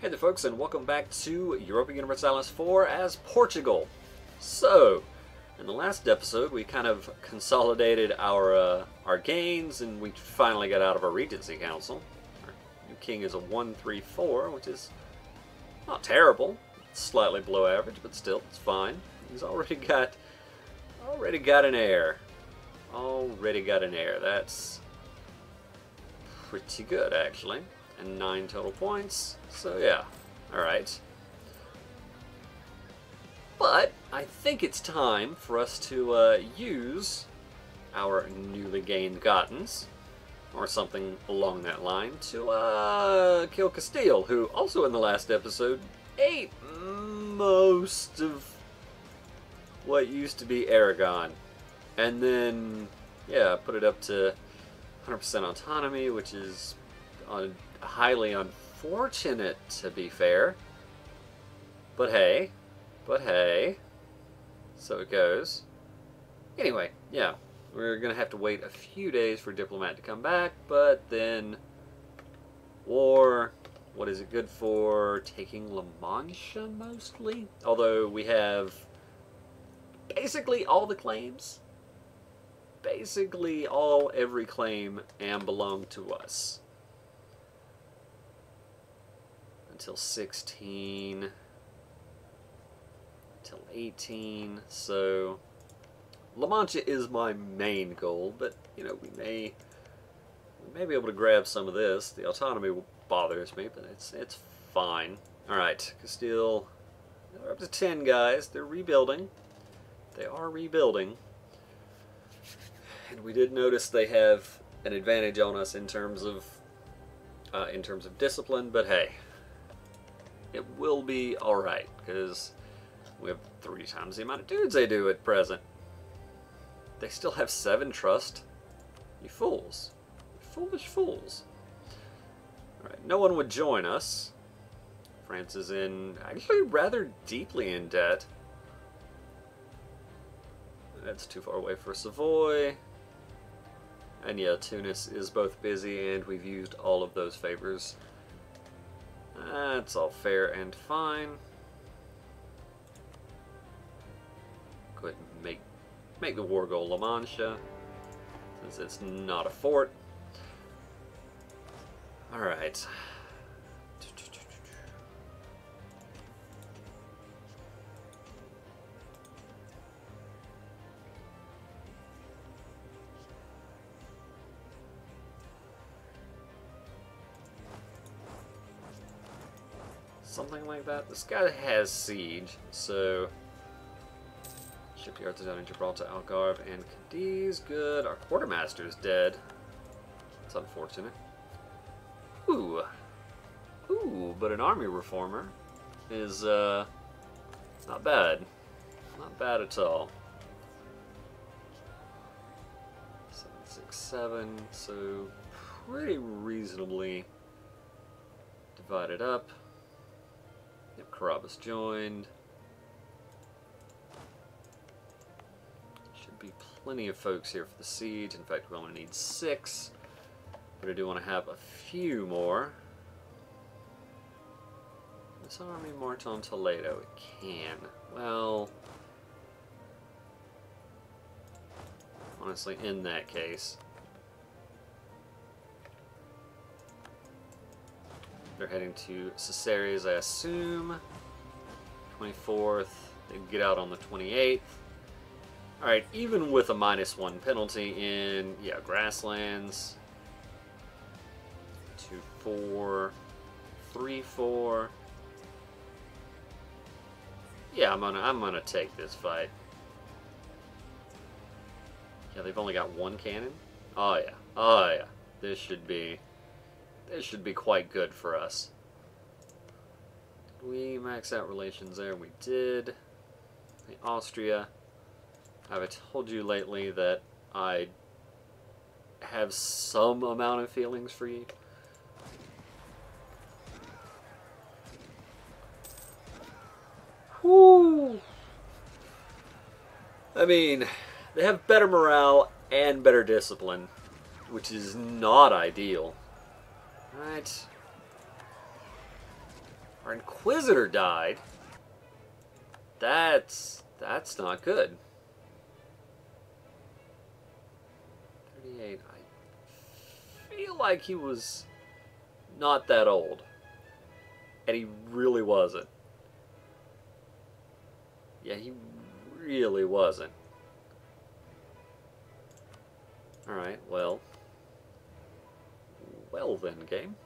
Hey there folks, and welcome back to Europa Universalis IV as Portugal. So, in the last episode we kind of consolidated our gains and we finally got out of our Regency Council. Our new king is a 134, which is not terrible. It's slightly below average, but still, it's fine. He's already got an heir. Already got an heir. That's pretty good, actually. And 9 total points, so yeah, alright. But I think it's time for us to use our newly gained Gottens, or something along that line, to kill Castile, who also in the last episode ate most of what used to be Aragon. And then, yeah, put it up to 100% autonomy, which is highly unfortunate, to be fair. But hey, so it goes. Anyway, yeah, we're gonna have to wait a few days for Diplomat to come back, but then war, what is it good for? Taking La Mancha, mostly? Although we have basically all the claims. Basically every claim and belong to us. Until 16, until 18, so La Mancha is my main goal, but you know, we may be able to grab some of this. The autonomy bothers me, but it's fine. Alright, Castile, they're up to 10 guys, they're rebuilding. They are rebuilding. And we did notice they have an advantage on us in terms of discipline, but hey, it will be alright, because we have 3 times the amount of dudes they do at present. They still have 7 trust. You fools. You foolish fools. Alright, no one would join us. France is actually rather deeply in debt. That's too far away for Savoy. And yeah, Tunis is both busy and we've used all of those favors. That's all fair and fine. Go ahead and make the war goal La Mancha, since it's not a fort. Alright. Something like that. This guy has siege, so shipyards are down in Gibraltar, Algarve, and Cadiz. Good. Our quartermaster's dead. That's unfortunate. Ooh, but an army reformer is not bad. Not bad at all. 767, so pretty reasonably divided up. Yep, Carabas joined. Should be plenty of folks here for the siege. In fact, we only need 6. But I do want to have a few more. This army march on Toledo? It can. Well, honestly, in that case, they're heading to Caceres, I assume. 24th. They get out on the 28th. Alright, even with a -1 penalty in, yeah, grasslands. 2-4. 3-4. Yeah, I'm gonna take this fight. Yeah, they've only got 1 cannon. Oh yeah. Oh yeah. This should be quite good for us. Did we max out relations there? We did. Austria. Have I told you lately that I have some amount of feelings for you? Whoo! I mean, they have better morale and better discipline, which is not ideal. Right. Our Inquisitor died. That's not good. 38. I feel like he was not that old. And he really wasn't. Yeah, he really wasn't. Alright, well. Well then, game.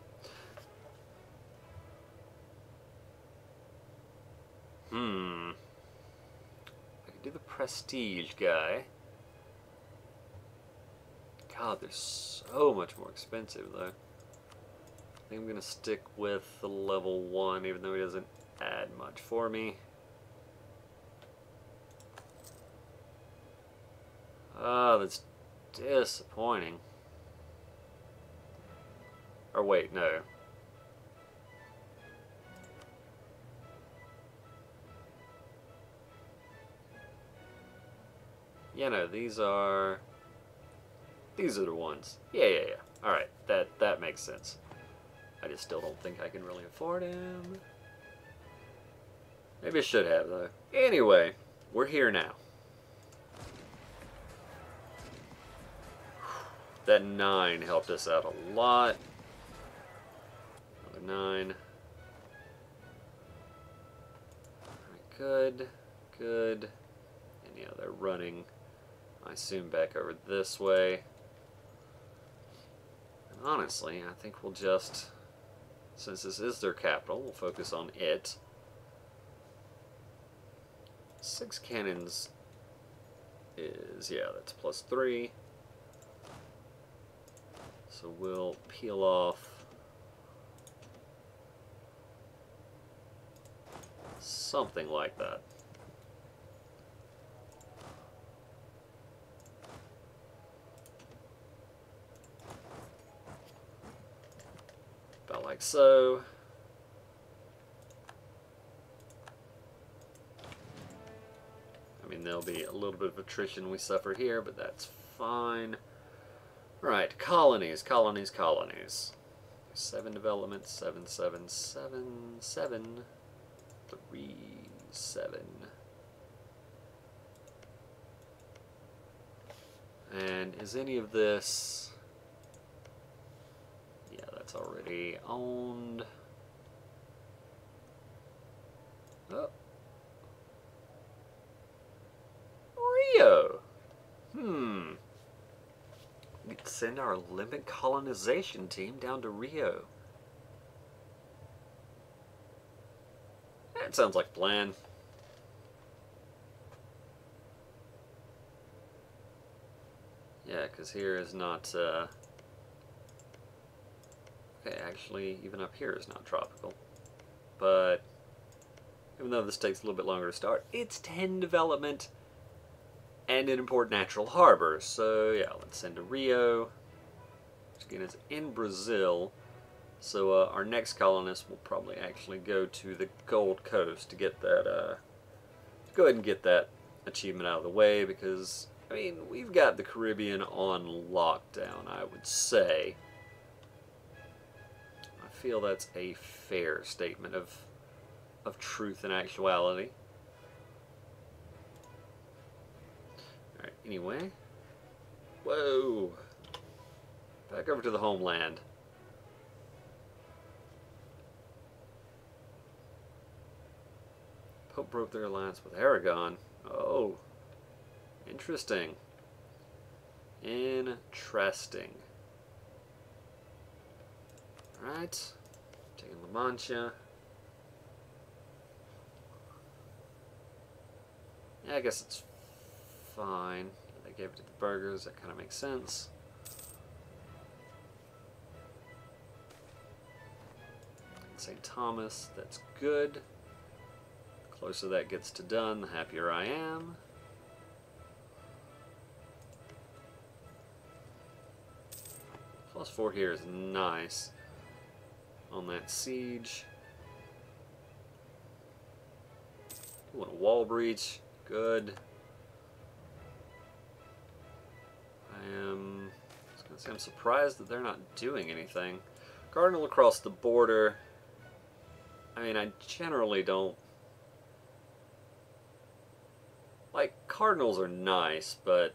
I could do the prestige guy. God, they're so much more expensive, though. I think I'm going to stick with the level 1, even though he doesn't add much for me. Oh, that's disappointing. Or wait, no. Yeah, no, these are the ones. Yeah. Alright, that makes sense. I just still don't think I can really afford him. Maybe I should have, though. Anyway, we're here now. That 9 helped us out a lot. Another 9. Alright, good. And yeah, they're running, I assume, back over this way. And honestly, I think we'll just, since this is their capital, we'll focus on it. 6 cannons is, yeah, that's +3. So we'll peel off something like that. About like so. I mean, there'll be a little bit of attrition we suffer here, but that's fine. Right, colonies. 7 developments, 7, 7, 7, 7, 3, 7. And is any of this... Yeah, that's already owned. Oh. Rio! We could send our limit colonization team down to Rio. That sounds like a plan. Yeah, because here is not... Okay, actually, even up here is not tropical. But even though this takes a little bit longer to start, it's 10 development and an important natural harbor. So yeah, let's send to Rio, which again is in Brazil. So our next colonist will probably actually go to the Gold Coast to get that, go ahead and get that achievement out of the way, because, I mean, we've got the Caribbean on lockdown, I would say. I feel that's a fair statement of truth and actuality. Alright, anyway. Whoa! Back over to the homeland. Pope broke their alliance with Aragon. Oh. Interesting. Interesting. Alright. Taking La Mancha. Yeah, I guess it's fine. They gave it to the burghers. That kind of makes sense. St. Thomas. That's good. The closer that gets to done, the happier I am. +4 here is nice on that siege. Ooh, and a wall breach. Good. I'm surprised that they're not doing anything. Cardinal across the border. I mean, I generally don't... Like, cardinals are nice, but...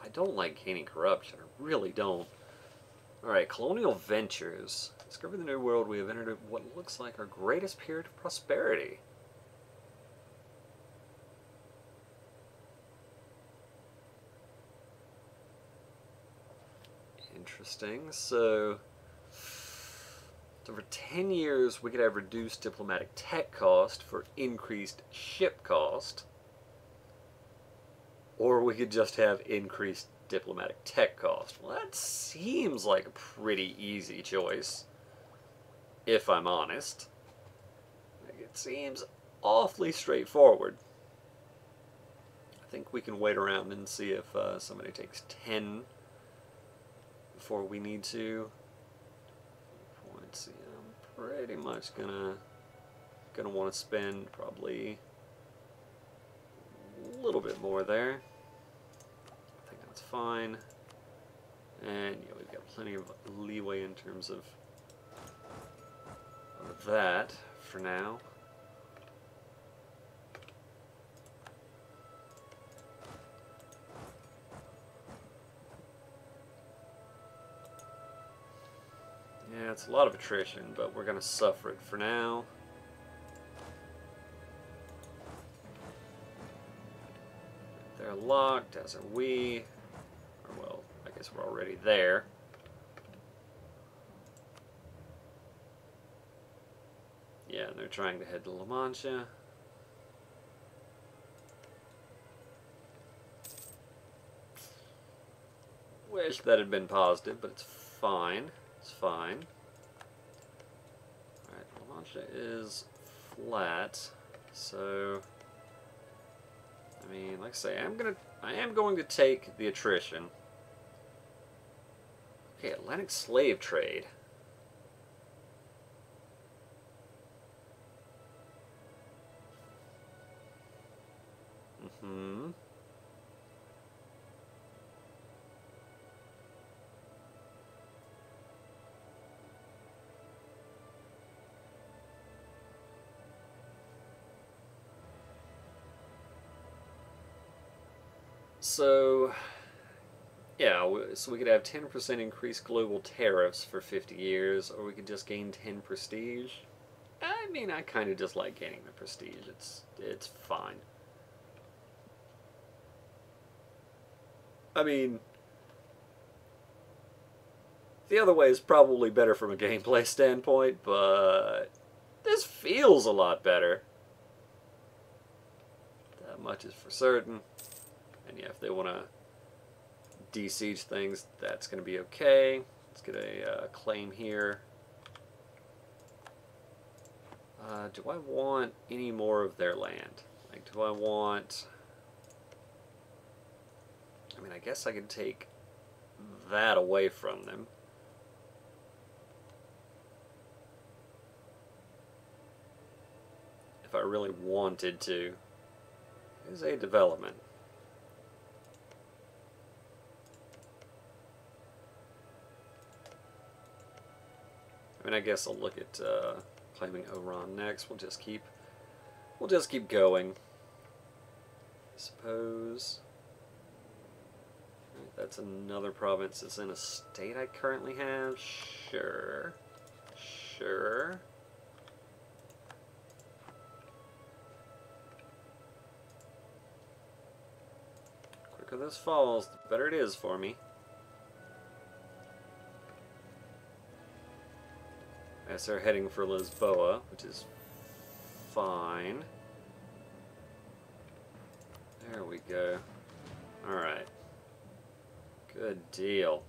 I don't like gaining corruption. I really don't. Alright, colonial ventures. Discovering the new world, we have entered what looks like our greatest period of prosperity. Interesting. So, over 10 years, we could have reduced diplomatic tech cost for increased ship cost. Or we could just have increased diplomatic tech cost. Well, that seems like a pretty easy choice, if I'm honest. It seems awfully straightforward. I think we can wait around and see if somebody takes 10 before we need to. Points. Yeah, I'm pretty much gonna want to spend probably a little bit more there. I think that's fine. And yeah, we've got plenty of leeway in terms of that for now. Yeah, it's a lot of attrition, but we're going to suffer it for now. They're locked, as are we. Or, well, I guess we're already there. Yeah, and they're trying to head to La Mancha. Wish that had been positive, but it's fine. It's fine. Alright, La Mancha is flat, so I mean, like I say, I am going to take the attrition. Okay, Atlantic slave trade. Mm-hmm. So, yeah, so we could have 10% increased global tariffs for 50 years, or we could just gain 10 prestige. I mean, I kind of just like gaining the prestige. It's fine. I mean, the other way is probably better from a gameplay standpoint, but this feels a lot better. That much is for certain. And yeah, if they want to de-siege things, that's going to be okay. Let's get a claim here. Do I want any more of their land? Like, do I want... I mean, I guess I could take that away from them. If I really wanted to. Here's a development. I mean, I guess I'll look at claiming Oran next. We'll just keep going. I suppose. Right, that's another province that's in a state I currently have. Sure. Sure. The quicker this falls, the better it is for me. Yes, they're heading for Lisboa, which is fine. There we go. Alright. Good deal.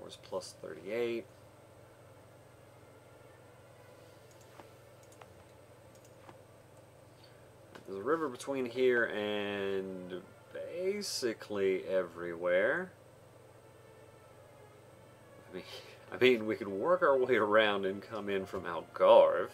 Wars plus 38. There's a river between here and basically everywhere. I mean, we could work our way around and come in from Algarve.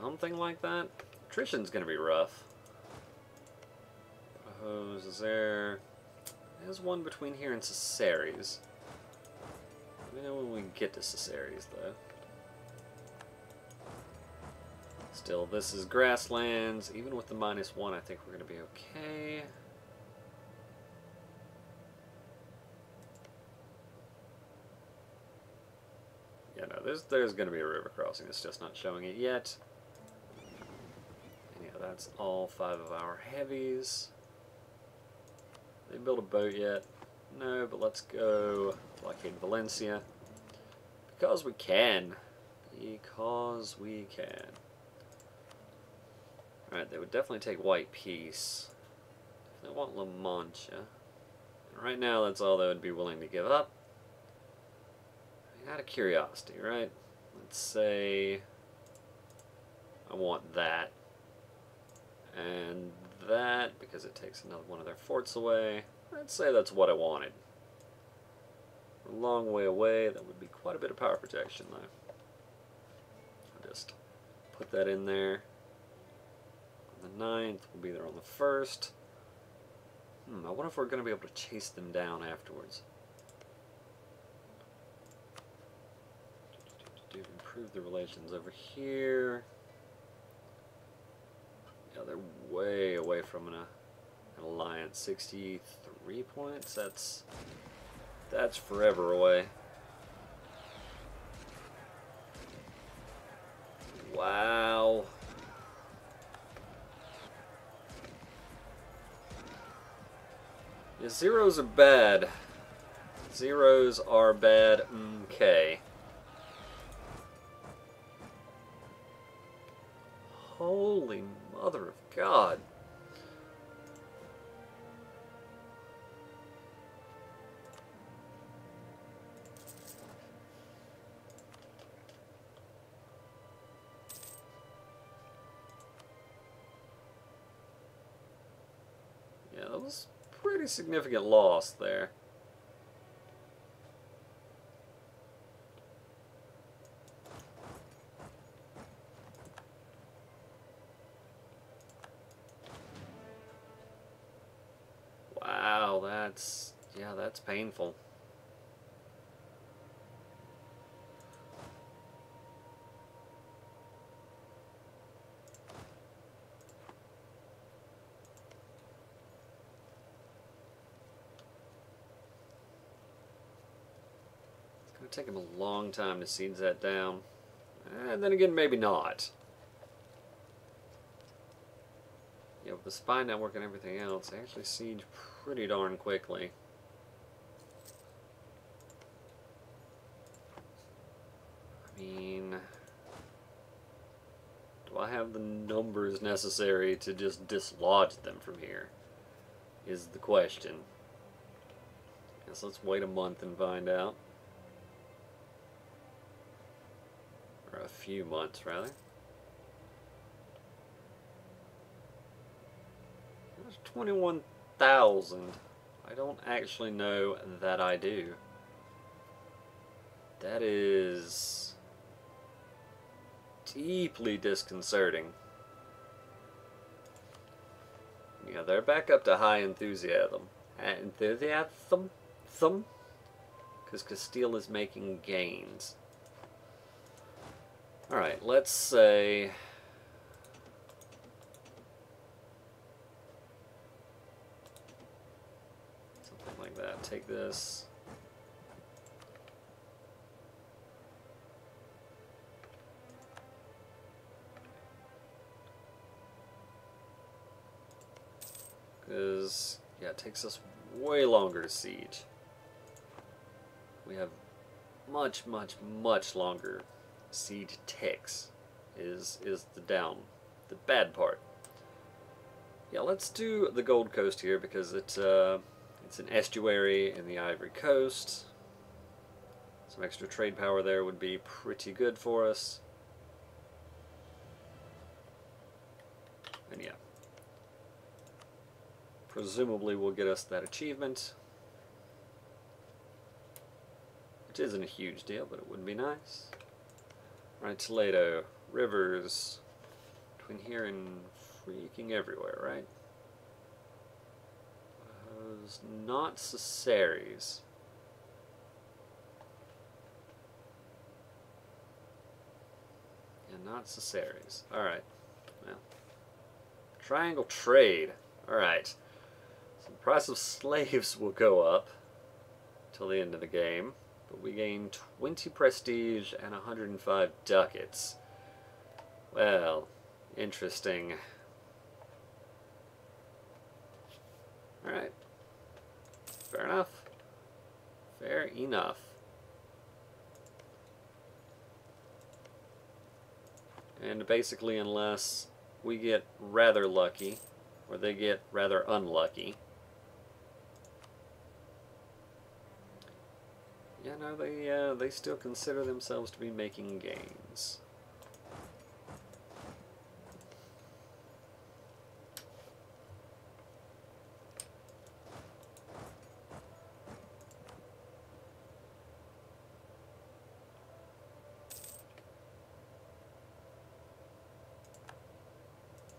Something like that. Attrition's gonna be rough. Hose is there. There's one between here and Caceres. Let me know when we get to Caceres, though. Still, this is grasslands. Even with the -1, I think we're going to be okay. Yeah, no, there's going to be a river crossing. It's just not showing it yet. And yeah, that's all 5 of our heavies. They built a boat yet? No, but let's go blockade Valencia. Because we can. Because we can. Alright, they would definitely take White Peace. They want La Mancha. And right now, that's all they would be willing to give up. I mean, out of curiosity, right? Let's say I want that. And that, because it takes another one of their forts away. Let's say that's what I wanted. A long way away, that would be quite a bit of power protection, though. I'll just put that in there. On the 9th, we'll be there on the 1st. I wonder if we're going to be able to chase them down afterwards. Improve the relations over here. Yeah, they're way away from an alliance. 63 points. That's forever away. Wow. Yeah, zeros are bad. Zeros are bad. Okay. Holy mother of God. Yeah, that was pretty significant loss there. Wow, that's painful. It's going to take him a long time to siege that down. And then again, maybe not. Yeah, with the spy network and everything else, they actually siege pretty darn quickly. I mean, do I have the numbers necessary to just dislodge them from here? Is the question. Guess let's wait a month and find out. Or a few months, rather. There's 21,000. I don't actually know that I do. That is deeply disconcerting. Yeah, they're back up to high enthusiasm. Enthusiasm? Because Castile is making gains. Alright, let's say... something like that. Take this. Because, yeah, it takes us way longer to siege. We have much, much, much longer siege ticks is the bad part. Yeah, let's do the Gold Coast here because it's an estuary in the Ivory Coast. Some extra trade power there would be pretty good for us. And yeah. Presumably will get us that achievement. Which isn't a huge deal, but it would be nice. Alright, Toledo. Rivers. between here and freaking everywhere, right? Not Caceres. Yeah, not Caceres. Alright. Well. Triangle trade. Alright. So the price of slaves will go up till the end of the game. But we gain 20 prestige and 105 ducats. Well, interesting. Alright. Fair enough. Fair enough. And basically, unless we get rather lucky, or they get rather unlucky. Yeah, no, they still consider themselves to be making gains.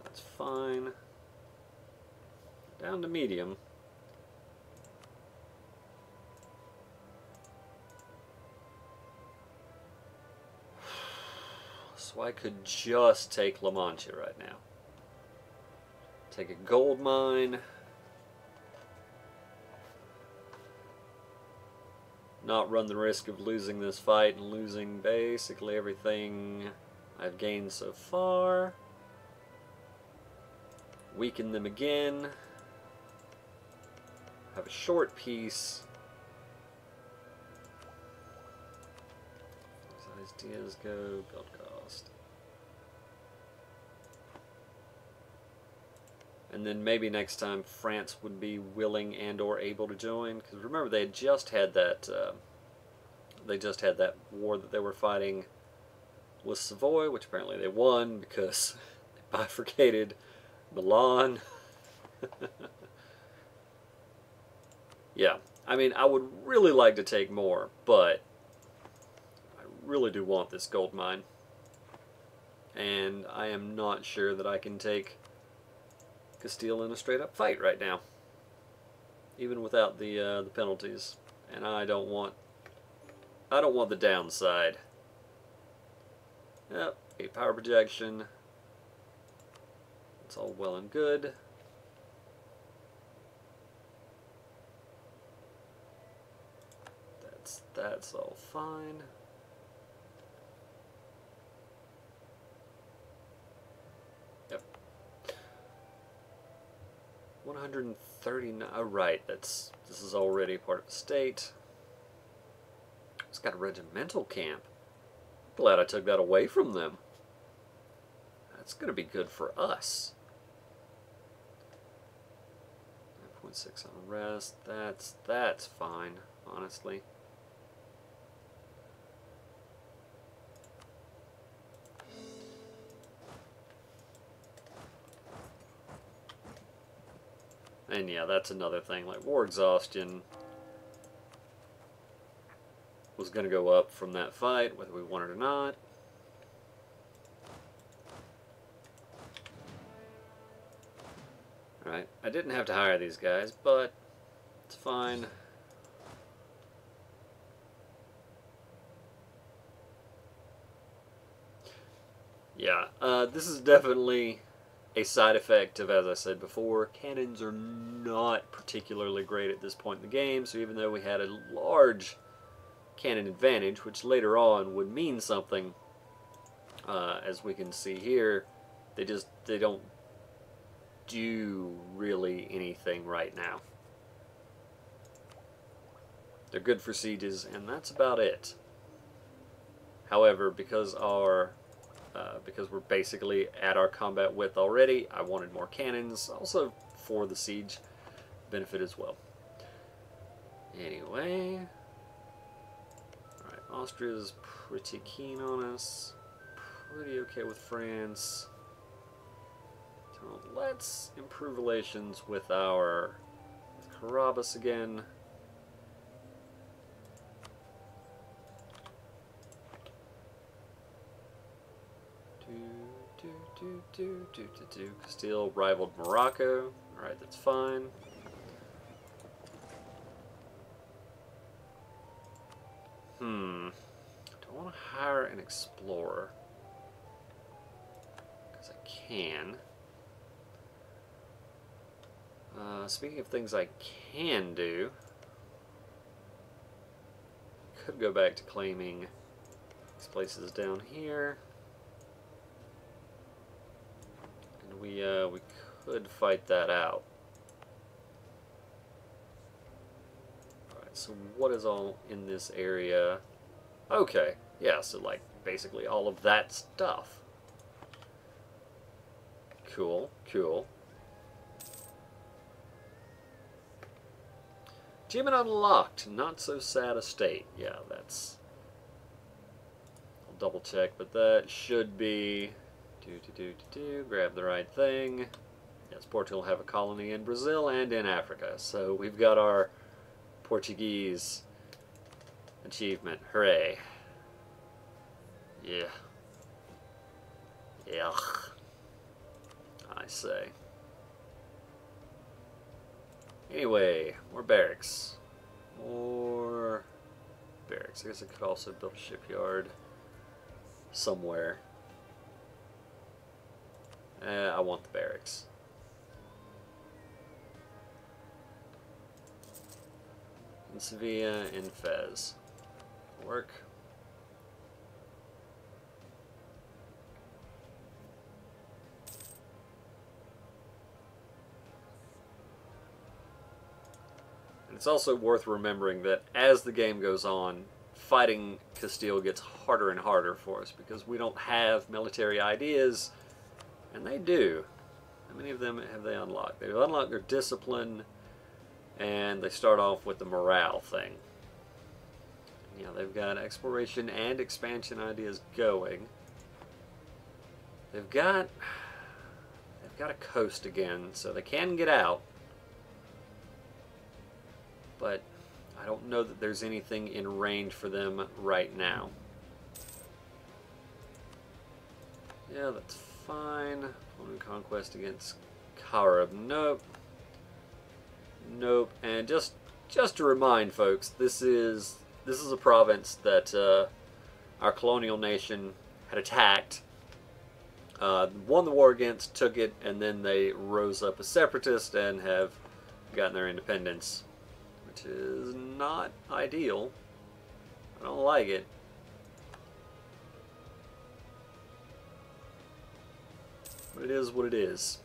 That's fine. Down to medium. So I could just take La Mancha right now. Take a gold mine. Not run the risk of losing this fight and losing basically everything I've gained so far. Weaken them again. Have a short peace. As ideas go, build cost. And then maybe next time France would be willing and or able to join, because remember they had just had that war that they were fighting with Savoy, which apparently they won because they bifurcated Milan. Yeah, I mean, I would really like to take more, but I really do want this gold mine. And I am not sure that I can take Castile in a straight-up fight right now, even without the penalties. And I don't want the downside. Yep, 8 power projection. It's all well and good. That's all fine. Yep. 139. Oh, right. This is already part of the state. It's got a regimental camp. Glad I took that away from them. That's going to be good for us. 9.6 on rest. That's fine, honestly. And yeah, that's another thing. Like, war exhaustion was going to go up from that fight, whether we want it or not. Alright, I didn't have to hire these guys, but it's fine. Yeah, this is definitely a side effect of, as I said before, cannons are not particularly great at this point in the game, so even though we had a large cannon advantage, which later on would mean something, as we can see here, they don't do really anything right now. They're good for sieges, and that's about it. However, because we're basically at our combat width already, I wanted more cannons, also for the siege benefit as well. Anyway, alright, Austria's pretty keen on us, pretty okay with France. So let's improve relations with Carabas again. Castile rivaled Morocco. Alright, that's fine. Do I want to hire an explorer? Because I can. Speaking of things I can do, could go back to claiming these places down here. And we could fight that out. Alright, so what is all in this area? Okay, yeah, so like basically all of that stuff. Cool, cool. Achievement unlocked, not so sad a state. Yeah, that's... I'll double check, but that should be... Grab the right thing. Yes, Portugal have a colony in Brazil and in Africa. So we've got our Portuguese achievement. Hooray. Yeah. Yeah. I say. Anyway, more barracks. More barracks. I guess I could also build a shipyard somewhere. I want the barracks. In Sevilla, in Fez. Work. It's also worth remembering that as the game goes on, fighting Castile gets harder and harder for us because we don't have military ideas, and they do. How many of them have they unlocked? They've unlocked their discipline, and they start off with the morale thing. Yeah, they've got exploration and expansion ideas going. They've got a coast again, so they can get out. But I don't know that there's anything in range for them right now. Yeah, that's fine. Opponent conquest against Carib. Nope. Nope. And just to remind folks, this is a province that our colonial nation had attacked, won the war against, took it, and then they rose up as separatists and have gotten their independence. Which is not ideal. I don't like it. But it is what it is.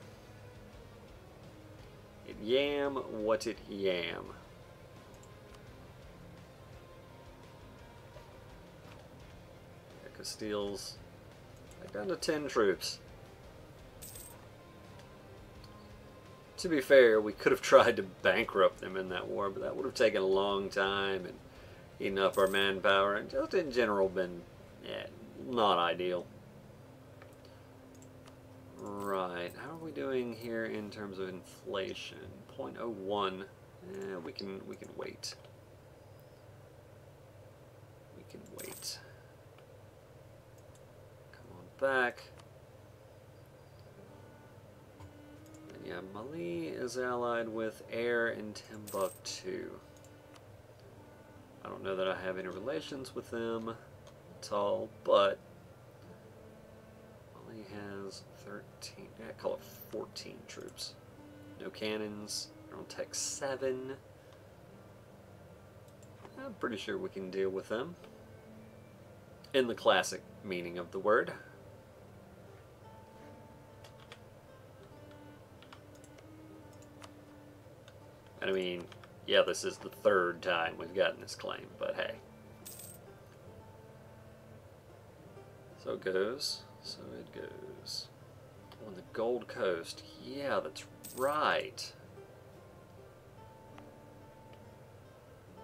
It yam what it yam. Yeah, Castile's back down to 10 troops. To be fair, we could have tried to bankrupt them in that war, but that would have taken a long time and eaten up our manpower, and just in general been, not ideal. Right, how are we doing here in terms of inflation? 0.01. We can wait. We can wait. Come on back. Yeah, Mali is allied with Air in Timbuktu. I don't know that I have any relations with them at all, but Mali has 13, call it 14 troops. No cannons, they're on Tech 7. I'm pretty sure we can deal with them. In the classic meaning of the word. I mean, yeah, this is the third time we've gotten this claim, but hey. So it goes. So it goes. On the Gold Coast. Yeah, that's right.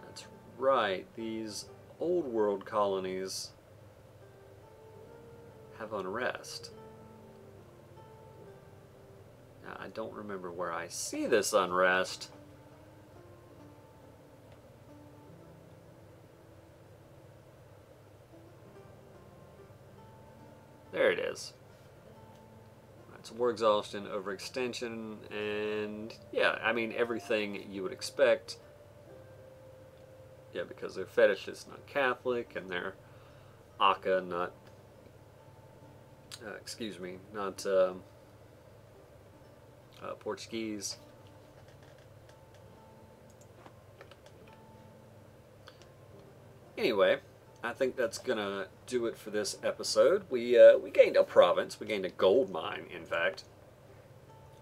That's right. These old world colonies have unrest. Now, I don't remember where I see this unrest. There it is. it's war exhaustion, overextension, and yeah, I mean everything you would expect. Yeah, because they're fetishist, not Catholic, and they're Aka, not excuse me, not Portuguese. Anyway, I think that's gonna do it for this episode. We gained a province. We gained a gold mine, in fact,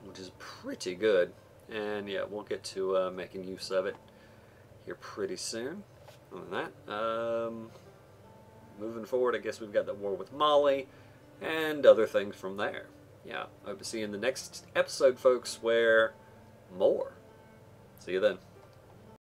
which is pretty good. And yeah, we'll get to making use of it here pretty soon. Other than that, moving forward, I guess we've got the war with Mali and other things from there. Yeah, hope to see you in the next episode, folks, where more. See you then.